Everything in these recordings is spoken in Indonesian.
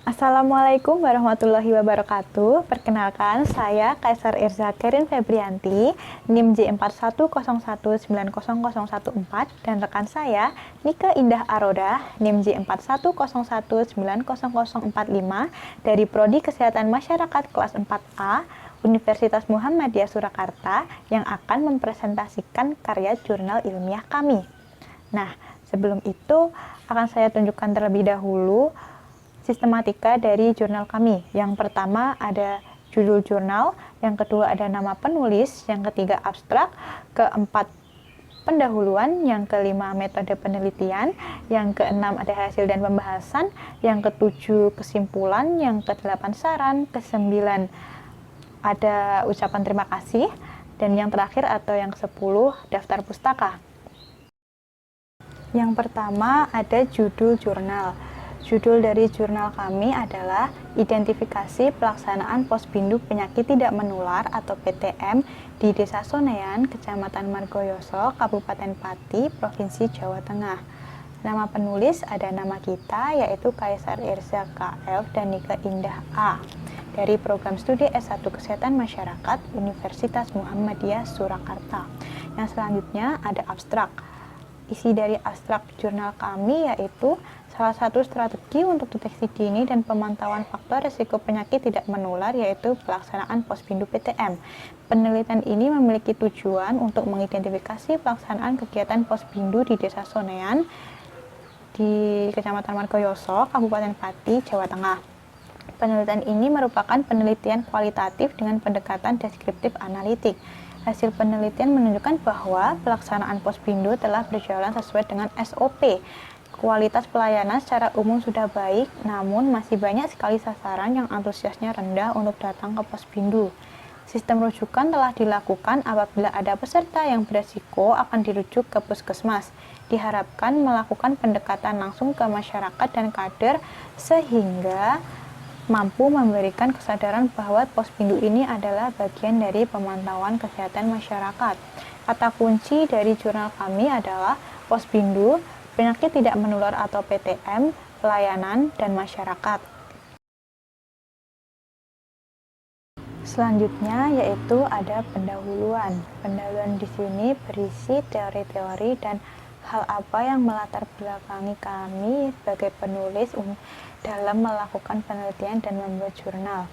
Assalamualaikum warahmatullahi wabarakatuh. Perkenalkan, saya Kaisar Irza Kerin Febrianti, NIM J4101900014, dan rekan saya Nika Indah Aroda, NIM J4101900045 dari Prodi Kesehatan Masyarakat kelas 4A, Universitas Muhammadiyah Surakarta, yang akan mempresentasikan karya jurnal ilmiah kami. Nah, sebelum itu akan saya tunjukkan terlebih dahulu sistematika dari jurnal kami. Yang pertama ada judul jurnal, yang kedua ada nama penulis, yang ketiga abstrak, keempat pendahuluan, yang kelima metode penelitian, yang keenam ada hasil dan pembahasan, yang ketujuh kesimpulan, yang kedelapan saran, kesembilan ada ucapan terima kasih, dan yang terakhir atau yang ke-10 daftar pustaka. Yang pertama ada judul jurnal. Judul dari jurnal kami adalah Identifikasi Pelaksanaan Posbindu Penyakit Tidak Menular atau PTM di Desa Sonean, Kecamatan Margoyoso, Kabupaten Pati, Provinsi Jawa Tengah. Nama penulis ada nama kita, yaitu Kaisar Irza KF dan Nika Indah A, dari program studi S1 Kesehatan Masyarakat Universitas Muhammadiyah Surakarta. Yang selanjutnya ada abstrak. Isi dari abstrak jurnal kami yaitu salah satu strategi untuk deteksi dini dan pemantauan faktor risiko penyakit tidak menular yaitu pelaksanaan posbindu PTM. Penelitian ini memiliki tujuan untuk mengidentifikasi pelaksanaan kegiatan posbindu di Desa Sonean di Kecamatan Margoyoso, Kabupaten Pati, Jawa Tengah. Penelitian ini merupakan penelitian kualitatif dengan pendekatan deskriptif analitik. Hasil penelitian menunjukkan bahwa pelaksanaan posbindu telah berjalan sesuai dengan SOP. Kualitas pelayanan secara umum sudah baik, namun masih banyak sekali sasaran yang antusiasnya rendah untuk datang ke posbindu. Sistem rujukan telah dilakukan apabila ada peserta yang beresiko akan dirujuk ke puskesmas. Diharapkan melakukan pendekatan langsung ke masyarakat dan kader sehingga mampu memberikan kesadaran bahwa posbindu ini adalah bagian dari pemantauan kesehatan masyarakat. Kata kunci dari jurnal kami adalah posbindu, penyakit tidak menular atau PTM, pelayanan, dan masyarakat. Selanjutnya yaitu ada pendahuluan. Pendahuluan di sini berisi teori-teori dan hal apa yang melatar belakangi kami sebagai penulis dalam melakukan penelitian dan membuat jurnal.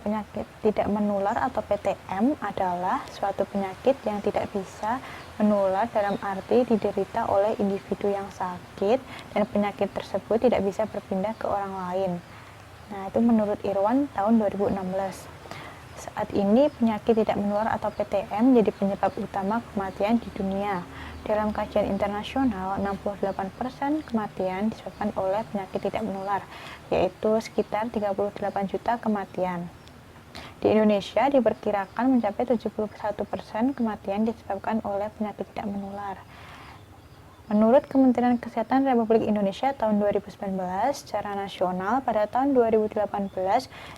Penyakit tidak menular atau PTM adalah suatu penyakit yang tidak bisa menular dalam arti diderita oleh individu yang sakit dan penyakit tersebut tidak bisa berpindah ke orang lain. Nah, itu menurut Irwan tahun 2016. Saat ini penyakit tidak menular atau PTM jadi penyebab utama kematian di dunia. Dalam kajian internasional, 68% kematian disebabkan oleh penyakit tidak menular, yaitu sekitar 38 juta kematian. Di Indonesia diperkirakan mencapai 71% kematian disebabkan oleh penyakit tidak menular. Menurut Kementerian Kesehatan Republik Indonesia tahun 2019, secara nasional pada tahun 2018,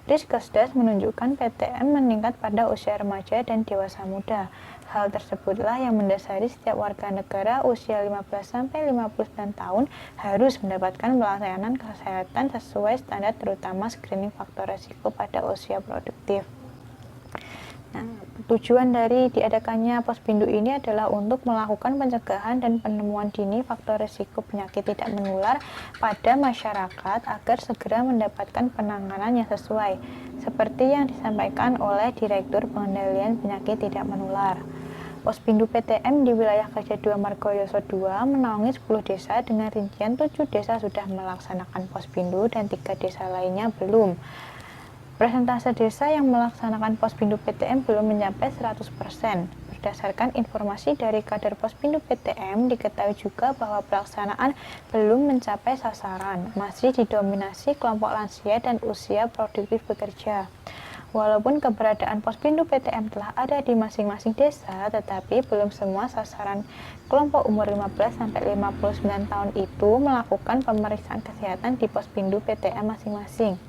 Riskesdas menunjukkan PTM meningkat pada usia remaja dan dewasa muda. Hal tersebutlah yang mendasari setiap warga negara usia 15-59 tahun harus mendapatkan pelayanan kesehatan sesuai standar terutama screening faktor risiko pada usia produktif. Nah, tujuan dari diadakannya posbindu ini adalah untuk melakukan pencegahan dan penemuan dini faktor risiko penyakit tidak menular pada masyarakat agar segera mendapatkan penanganan yang sesuai, seperti yang disampaikan oleh Direktur Pengendalian Penyakit Tidak Menular. Posbindu PTM di wilayah kerja 2 Margoyoso 2 menaungi 10 desa dengan rincian 7 desa sudah melaksanakan posbindu dan 3 desa lainnya belum. Persentase desa yang melaksanakan posbindu PTM belum mencapai 100%. Berdasarkan informasi dari kader posbindu PTM, diketahui juga bahwa pelaksanaan belum mencapai sasaran, masih didominasi kelompok lansia dan usia produktif bekerja. Walaupun keberadaan posbindu PTM telah ada di masing-masing desa, tetapi belum semua sasaran kelompok umur 15-59 tahun itu melakukan pemeriksaan kesehatan di posbindu PTM masing-masing.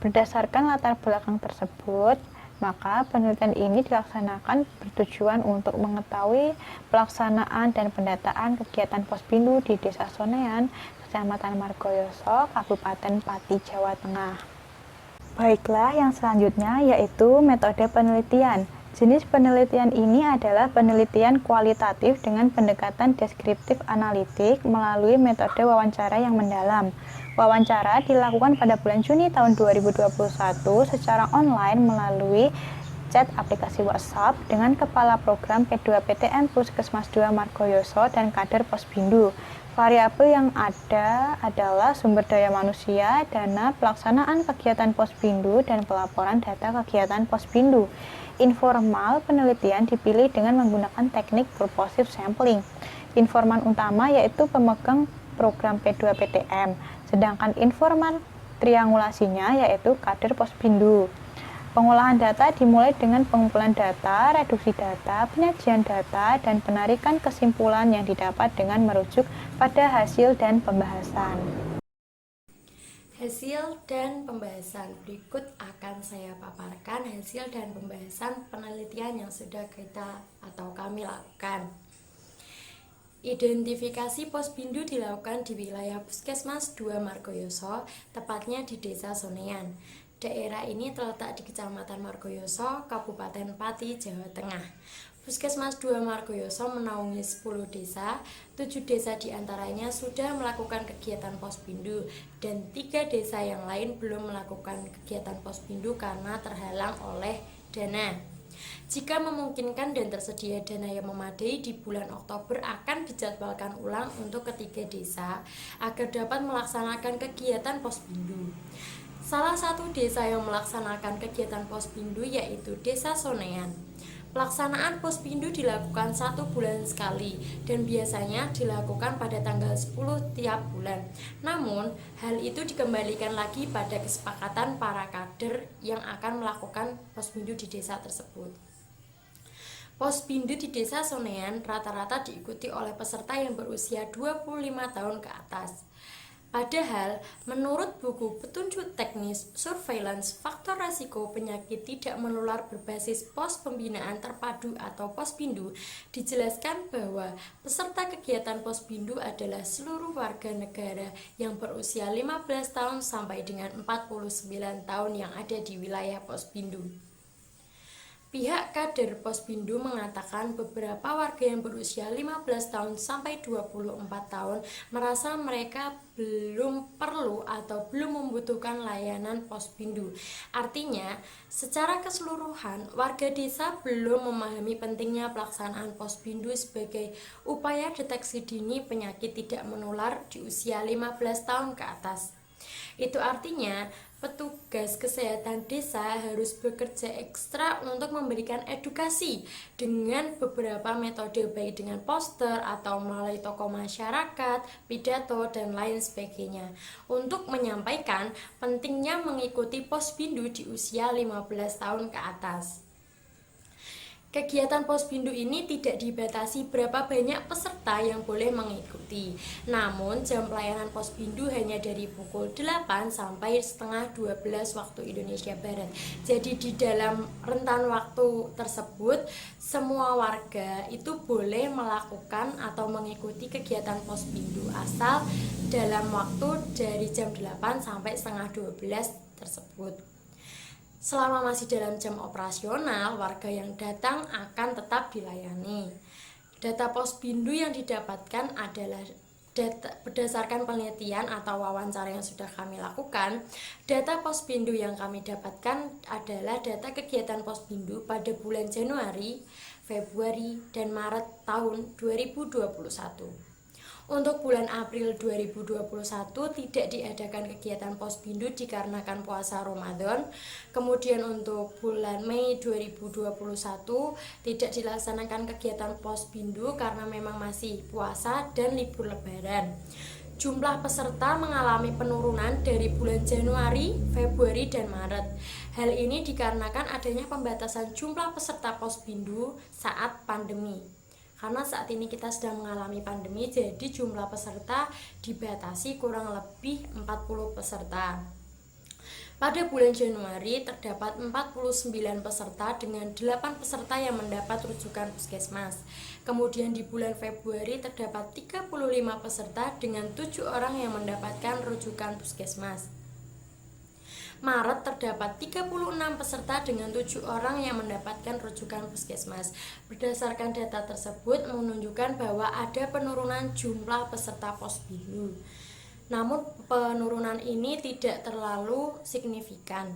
Berdasarkan latar belakang tersebut, maka penelitian ini dilaksanakan bertujuan untuk mengetahui pelaksanaan dan pendataan kegiatan posbindu di Desa Sonean, Kecamatan Margoyoso, Kabupaten Pati, Jawa Tengah. Baiklah, yang selanjutnya yaitu metode penelitian. Jenis penelitian ini adalah penelitian kualitatif dengan pendekatan deskriptif analitik melalui metode wawancara yang mendalam. Wawancara dilakukan pada bulan Juni tahun 2021 secara online melalui chat aplikasi WhatsApp dengan Kepala Program P2PTN Puskesmas 2 Margoyoso dan kader Posbindu. Variabel yang ada adalah sumber daya manusia, dana, pelaksanaan kegiatan Posbindu, dan pelaporan data kegiatan Posbindu. Informal penelitian dipilih dengan menggunakan teknik purposive sampling. Informan utama yaitu pemegang program P2PTM, sedangkan informal triangulasinya yaitu kader Posbindu. Pengolahan data dimulai dengan pengumpulan data, reduksi data, penyajian data, dan penarikan kesimpulan yang didapat dengan merujuk pada hasil dan pembahasan. Hasil dan pembahasan. Berikut akan saya paparkan hasil dan pembahasan penelitian yang sudah kita atau kami lakukan. Identifikasi Posbindu dilakukan di wilayah Puskesmas 2 Margoyoso, tepatnya di Desa Sonean. Daerah ini terletak di Kecamatan Margoyoso, Kabupaten Pati, Jawa Tengah. Puskesmas 2 Margoyoso menaungi 10 desa, 7 desa diantaranya sudah melakukan kegiatan Posbindu, dan 3 desa yang lain belum melakukan kegiatan Posbindu karena terhalang oleh dana. Jika memungkinkan dan tersedia dana yang memadai, di bulan Oktober akan dijadwalkan ulang untuk ketiga desa agar dapat melaksanakan kegiatan Posbindu. Salah satu desa yang melaksanakan kegiatan Posbindu yaitu Desa Sonean. Pelaksanaan Posbindu dilakukan 1 bulan sekali dan biasanya dilakukan pada tanggal 10 tiap bulan. Namun, hal itu dikembalikan lagi pada kesepakatan para kader yang akan melakukan Posbindu di desa tersebut. Posbindu di Desa Sonean rata-rata diikuti oleh peserta yang berusia 25 tahun ke atas. Padahal, menurut buku Petunjuk Teknis Surveillance Faktor Risiko Penyakit Tidak Menular Berbasis Pos Pembinaan Terpadu atau Posbindu, dijelaskan bahwa peserta kegiatan Posbindu adalah seluruh warga negara yang berusia 15 tahun sampai dengan 49 tahun yang ada di wilayah Posbindu. Pihak kader Posbindu mengatakan beberapa warga yang berusia 15 tahun sampai 24 tahun merasa mereka belum perlu atau belum membutuhkan layanan Posbindu. Artinya, secara keseluruhan, warga desa belum memahami pentingnya pelaksanaan Posbindu sebagai upaya deteksi dini penyakit tidak menular di usia 15 tahun ke atas. Itu artinya petugas kesehatan desa harus bekerja ekstra untuk memberikan edukasi dengan beberapa metode, baik dengan poster atau melalui tokoh masyarakat, pidato, dan lain sebagainya, untuk menyampaikan pentingnya mengikuti Posbindu di usia 15 tahun ke atas. Kegiatan Posbindu ini tidak dibatasi berapa banyak peserta yang boleh mengikuti. Namun, jam pelayanan Posbindu hanya dari pukul 8 sampai setengah 12 waktu Indonesia Barat. Jadi di dalam rentan waktu tersebut, semua warga itu boleh melakukan atau mengikuti kegiatan Posbindu asal dalam waktu dari jam 8 sampai setengah 12 tersebut. Selama masih dalam jam operasional, warga yang datang akan tetap dilayani. Data Posbindu yang didapatkan adalah berdasarkan penelitian atau wawancara yang sudah kami lakukan. Data Posbindu yang kami dapatkan adalah data kegiatan Posbindu pada bulan Januari, Februari, dan Maret tahun 2021. Untuk bulan April 2021 tidak diadakan kegiatan Posbindu dikarenakan puasa Ramadan. Kemudian untuk bulan Mei 2021 tidak dilaksanakan kegiatan Posbindu karena memang masih puasa dan libur lebaran. Jumlah peserta mengalami penurunan dari bulan Januari, Februari, dan Maret. Hal ini dikarenakan adanya pembatasan jumlah peserta Posbindu saat pandemi. Karena saat ini kita sedang mengalami pandemi, jadi jumlah peserta dibatasi kurang lebih 40 peserta. Pada bulan Januari terdapat 49 peserta dengan 8 peserta yang mendapat rujukan puskesmas. Kemudian di bulan Februari terdapat 35 peserta dengan 7 orang yang mendapatkan rujukan puskesmas. Maret terdapat 36 peserta dengan 7 orang yang mendapatkan rujukan puskesmas. Berdasarkan data tersebut menunjukkan bahwa ada penurunan jumlah peserta Posbindu. Namun penurunan ini tidak terlalu signifikan.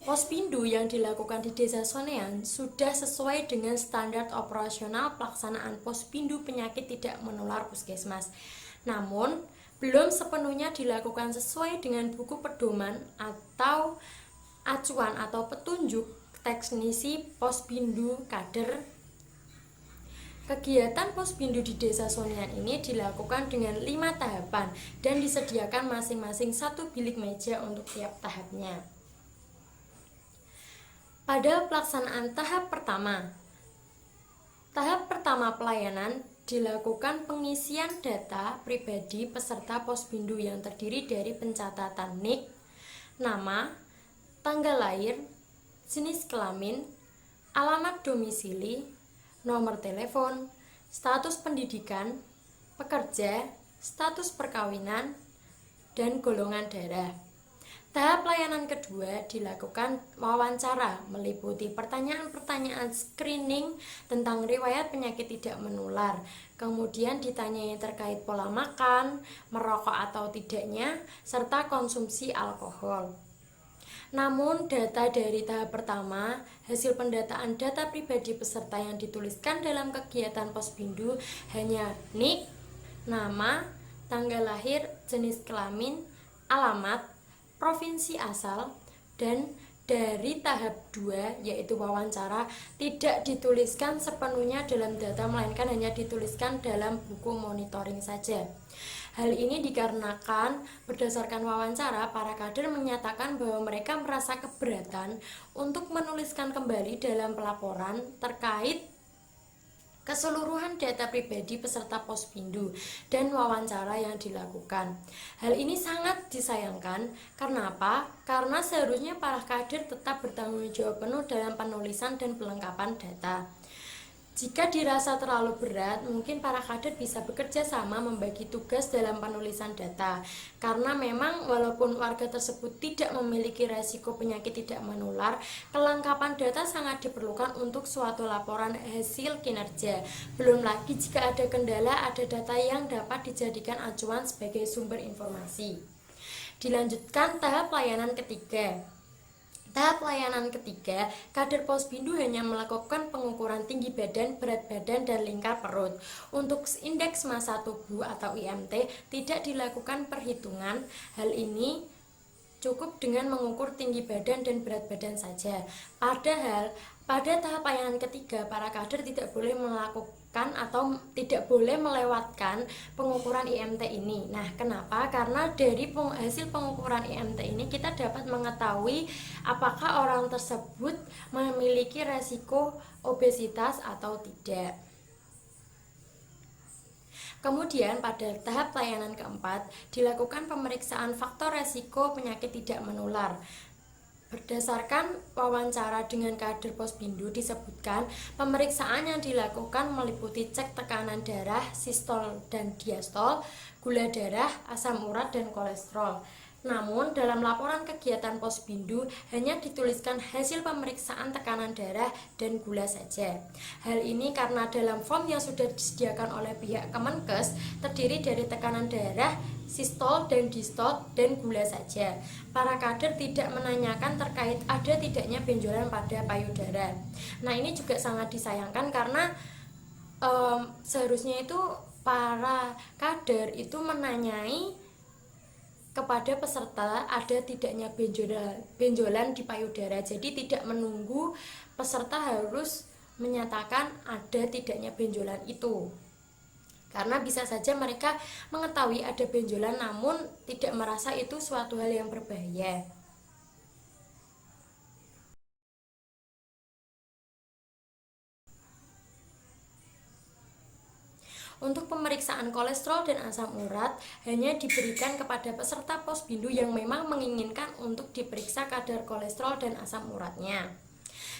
Posbindu yang dilakukan di Desa Sonean sudah sesuai dengan standar operasional pelaksanaan Posbindu penyakit tidak menular puskesmas. Namun belum sepenuhnya dilakukan sesuai dengan buku pedoman atau acuan atau petunjuk teknisi Posbindu kader. Kegiatan Posbindu di Desa Sonean ini dilakukan dengan 5 tahapan dan disediakan masing-masing 1 bilik meja untuk tiap tahapnya. Pada pelaksanaan tahap pertama pelayanan dilakukan pengisian data pribadi peserta Posbindu yang terdiri dari pencatatan NIK, nama, tanggal lahir, jenis kelamin, alamat domisili, nomor telepon, status pendidikan, pekerja, status perkawinan, dan golongan darah. Tahap pelayanan kedua dilakukan wawancara meliputi pertanyaan-pertanyaan screening tentang riwayat penyakit tidak menular. Kemudian ditanyai terkait pola makan, merokok atau tidaknya, serta konsumsi alkohol. Namun data dari tahap pertama, hasil pendataan data pribadi peserta yang dituliskan dalam kegiatan Posbindu hanya NIK, nama, tanggal lahir, jenis kelamin, alamat, provinsi asal, dan dari tahap 2 yaitu wawancara tidak dituliskan sepenuhnya dalam data melainkan hanya dituliskan dalam buku monitoring saja. Hal ini dikarenakan berdasarkan wawancara para kader menyatakan bahwa mereka merasa keberatan untuk menuliskan kembali dalam pelaporan terkait keseluruhan data pribadi peserta Posbindu dan wawancara yang dilakukan. Hal ini sangat disayangkan. Karena apa? Karena seharusnya para kader tetap bertanggung jawab penuh dalam penulisan dan pelengkapan data. Jika dirasa terlalu berat, mungkin para kader bisa bekerja sama membagi tugas dalam penulisan data. Karena memang walaupun warga tersebut tidak memiliki resiko penyakit tidak menular, kelengkapan data sangat diperlukan untuk suatu laporan hasil kinerja. Belum lagi jika ada kendala, ada data yang dapat dijadikan acuan sebagai sumber informasi. Dilanjutkan tahap pelayanan ketiga. Tahap pelayanan ketiga, kader Posbindu hanya melakukan pengukuran tinggi badan, berat badan, dan lingkar perut. Untuk indeks massa tubuh atau IMT tidak dilakukan perhitungan. Hal ini cukup dengan mengukur tinggi badan dan berat badan saja. Padahal pada tahap pelayanan ketiga, para kader tidak boleh melakukan atau tidak boleh melewatkan pengukuran IMT ini. Nah, kenapa? Karena dari hasil pengukuran IMT ini kita dapat mengetahui apakah orang tersebut memiliki resiko obesitas atau tidak. Kemudian pada tahap pelayanan keempat dilakukan pemeriksaan faktor resiko penyakit tidak menular. Berdasarkan wawancara dengan kader Posbindu disebutkan pemeriksaan yang dilakukan meliputi cek tekanan darah, sistol dan diastol, gula darah, asam urat, dan kolesterol. Namun dalam laporan kegiatan Posbindu hanya dituliskan hasil pemeriksaan tekanan darah dan gula saja. Hal ini karena dalam form yang sudah disediakan oleh pihak Kemenkes terdiri dari tekanan darah, sistol dan distol, dan gula saja. Para kader tidak menanyakan terkait ada tidaknya benjolan pada payudara. Nah, ini juga sangat disayangkan karena seharusnya itu para kader itu menanyai kepada peserta ada tidaknya benjolan di payudara. Jadi tidak menunggu peserta harus menyatakan ada tidaknya benjolan itu. Karena bisa saja mereka mengetahui ada benjolan namun tidak merasa itu suatu hal yang berbahaya. Untuk pemeriksaan kolesterol dan asam urat hanya diberikan kepada peserta Posbindu yang memang menginginkan untuk diperiksa kadar kolesterol dan asam uratnya.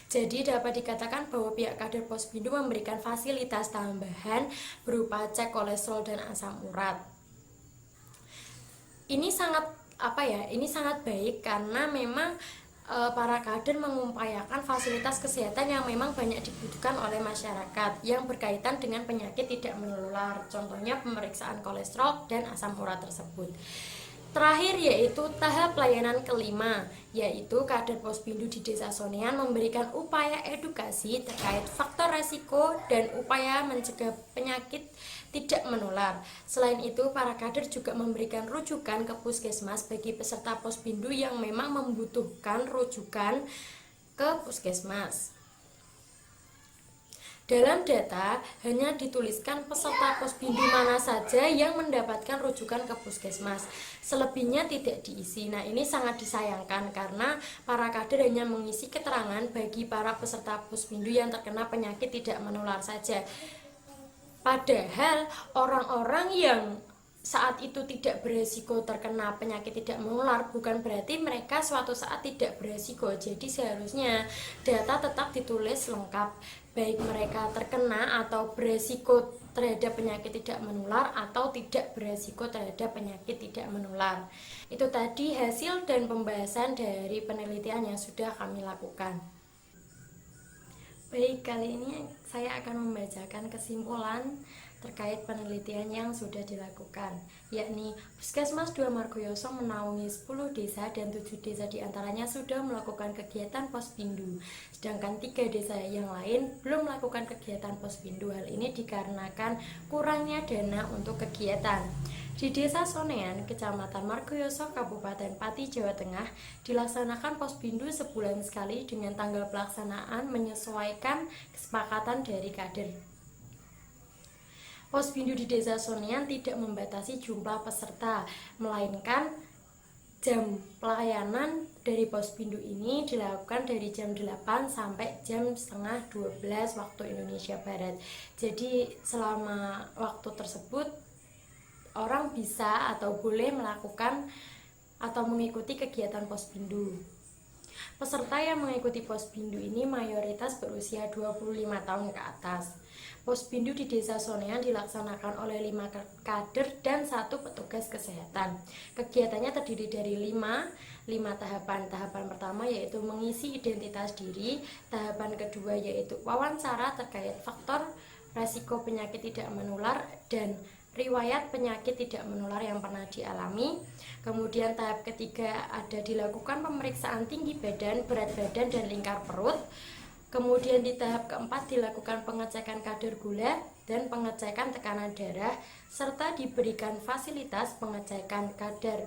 Jadi dapat dikatakan bahwa pihak kader Posbindu memberikan fasilitas tambahan berupa cek kolesterol dan asam urat. Ini sangat Ini sangat baik karena memang para kader mengupayakan fasilitas kesehatan yang memang banyak dibutuhkan oleh masyarakat yang berkaitan dengan penyakit tidak menular, contohnya pemeriksaan kolesterol dan asam urat tersebut. Terakhir yaitu tahap pelayanan kelima, yaitu kader Posbindu di Desa Sonean memberikan upaya edukasi terkait faktor resiko dan upaya mencegah penyakit tidak menular. Selain itu, para kader juga memberikan rujukan ke puskesmas bagi peserta Posbindu yang memang membutuhkan rujukan ke puskesmas. Dalam data, hanya dituliskan peserta Posbindu mana saja yang mendapatkan rujukan ke puskesmas. Selebihnya tidak diisi. Nah, ini sangat disayangkan karena para kader hanya mengisi keterangan bagi para peserta Posbindu yang terkena penyakit tidak menular saja. Padahal orang-orang yang saat itu tidak beresiko terkena penyakit tidak menular bukan berarti mereka suatu saat tidak beresiko. Jadi seharusnya data tetap ditulis lengkap, baik mereka terkena atau beresiko terhadap penyakit tidak menular atau tidak beresiko terhadap penyakit tidak menular. Itu tadi hasil dan pembahasan dari penelitian yang sudah kami lakukan. Baik, kali ini saya akan membacakan kesimpulan terkait penelitian yang sudah dilakukan, yakni Puskesmas 2 Margoyoso menaungi 10 desa dan 7 desa diantaranya sudah melakukan kegiatan Posbindu, sedangkan 3 desa yang lain belum melakukan kegiatan Posbindu. Hal ini dikarenakan kurangnya dana untuk kegiatan. Di Desa Sonean, Kecamatan Margoyoso, Kabupaten Pati, Jawa Tengah, dilaksanakan Posbindu sebulan sekali dengan tanggal pelaksanaan menyesuaikan kesepakatan dari kader. Posbindu di Desa Sonean tidak membatasi jumlah peserta, melainkan jam pelayanan dari Posbindu ini dilakukan dari jam 8 sampai jam setengah 12 waktu Indonesia Barat. Jadi selama waktu tersebut orang bisa atau boleh melakukan atau mengikuti kegiatan Posbindu. Peserta yang mengikuti Posbindu ini mayoritas berusia 25 tahun ke atas. Posbindu di Desa Sonean dilaksanakan oleh 5 kader dan 1 petugas kesehatan. Kegiatannya terdiri dari 5 tahapan. Tahapan pertama yaitu mengisi identitas diri, tahapan kedua yaitu wawancara terkait faktor resiko penyakit tidak menular dan riwayat penyakit tidak menular yang pernah dialami. Kemudian tahap ketiga ada dilakukan pemeriksaan tinggi badan, berat badan, dan lingkar perut. Kemudian di tahap keempat dilakukan pengecekan kadar gula dan pengecekan tekanan darah, serta diberikan fasilitas pengecekan kadar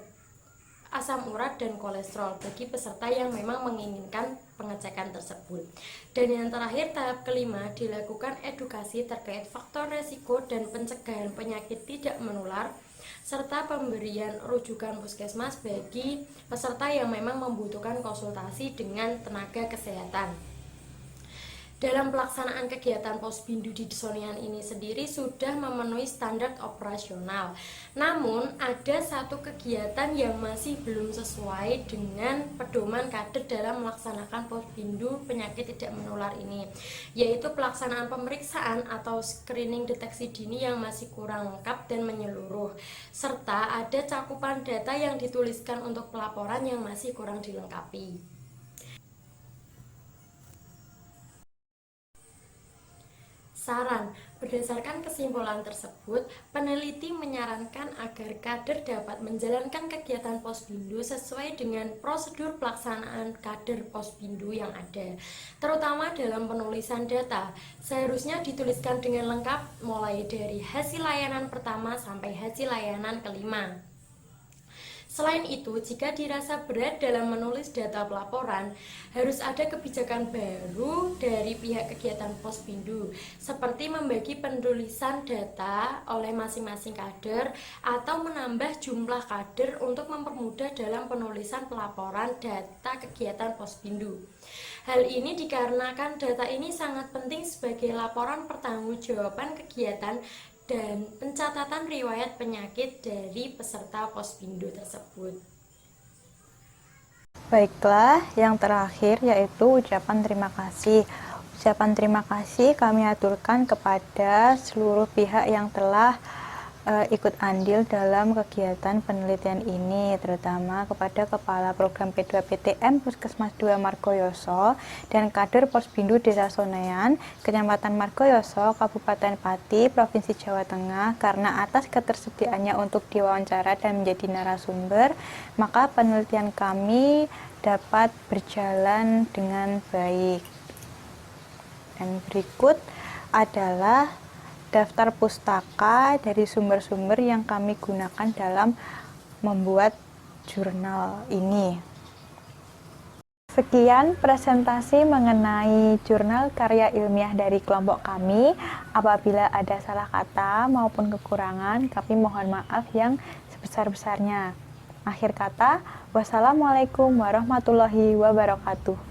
asam urat dan kolesterol bagi peserta yang memang menginginkan pengecekan tersebut. Dan yang terakhir, tahap kelima dilakukan edukasi terkait faktor resiko dan pencegahan penyakit tidak menular serta pemberian rujukan puskesmas bagi peserta yang memang membutuhkan konsultasi dengan tenaga kesehatan. Dalam pelaksanaan kegiatan Posbindu di Sonean ini sendiri sudah memenuhi standar operasional. Namun ada satu kegiatan yang masih belum sesuai dengan pedoman kader dalam melaksanakan Posbindu penyakit tidak menular ini, yaitu pelaksanaan pemeriksaan atau screening deteksi dini yang masih kurang lengkap dan menyeluruh, serta ada cakupan data yang dituliskan untuk pelaporan yang masih kurang dilengkapi. Saran, berdasarkan kesimpulan tersebut, peneliti menyarankan agar kader dapat menjalankan kegiatan Posbindu sesuai dengan prosedur pelaksanaan kader Posbindu yang ada, terutama dalam penulisan data. Seharusnya dituliskan dengan lengkap mulai dari hasil layanan pertama sampai hasil layanan kelima. Selain itu, jika dirasa berat dalam menulis data pelaporan, harus ada kebijakan baru dari pihak kegiatan Posbindu, seperti membagi penulisan data oleh masing-masing kader atau menambah jumlah kader untuk mempermudah dalam penulisan pelaporan data kegiatan Posbindu. Hal ini dikarenakan data ini sangat penting sebagai laporan pertanggungjawaban kegiatan dan pencatatan riwayat penyakit dari peserta Pospindo tersebut. Baiklah, yang terakhir yaitu ucapan terima kasih. Ucapan terima kasih kami aturkan kepada seluruh pihak yang telah ikut andil dalam kegiatan penelitian ini, terutama kepada Kepala Program P2PTM Puskesmas 2 Margoyoso dan kader Pospindo Desa Sonean, Kecamatan Margoyoso, Kabupaten Pati, Provinsi Jawa Tengah, karena atas ketersediaannya untuk diwawancara dan menjadi narasumber, maka penelitian kami dapat berjalan dengan baik. Dan berikut adalah daftar pustaka dari sumber-sumber yang kami gunakan dalam membuat jurnal ini. Sekian presentasi mengenai jurnal karya ilmiah dari kelompok kami. Apabila ada salah kata maupun kekurangan, kami mohon maaf yang sebesar-besarnya. Akhir kata, wassalamualaikum warahmatullahi wabarakatuh.